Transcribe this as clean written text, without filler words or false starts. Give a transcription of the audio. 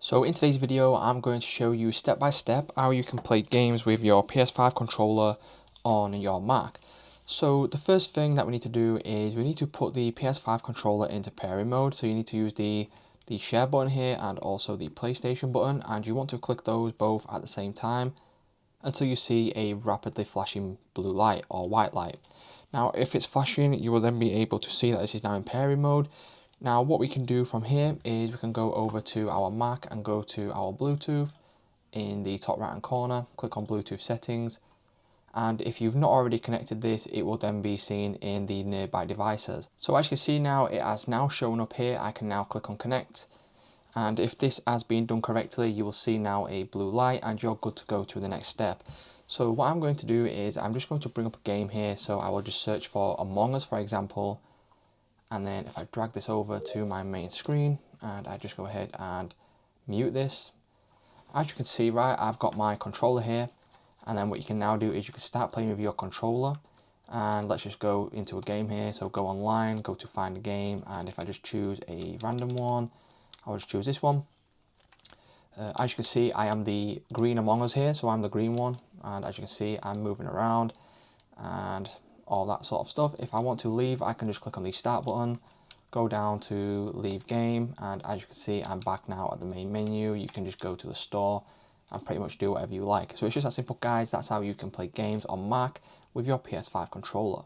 So in today's video, I'm going to show you step by step how you can play games with your PS5 controller on your Mac. So the first thing that we need to do is we need to put the PS5 controller into pairing mode. So you need to use the share button here and also the PlayStation button, and you want to click those both at the same time until you see a rapidly flashing blue light or white light. Now if it's flashing, you will then be able to see that this is now in pairing mode. Now what we can do from here is we can go over to our Mac and go to our Bluetooth in the top right hand corner, click on Bluetooth settings, and if you've not already connected this, it will then be seen in the nearby devices. So as you can see now, it has now shown up here. I can now click on connect, and if this has been done correctly, you will see now a blue light and you're good to go to the next step. So what I'm going to do is I'm just going to bring up a game here. So I will just search for Among Us, for example, and then if I drag this over to my main screen and I just go ahead and mute this, as you can see, right, I've got my controller here, and then what you can now do is you can start playing with your controller. And let's just go into a game here. So go online, go to find a game, and if I just choose a random one, I'll just choose this one. As you can see, I am the green Among Us here, so I'm the green one, and as you can see, I'm moving around and all that sort of stuff. If I want to leave, I can just click on the start button, go down to leave game, and as you can see, I'm back now at the main menu. You can just go to the store and pretty much do whatever you like. So it's just that simple, guys. That's how you can play games on Mac with your PS5 controller.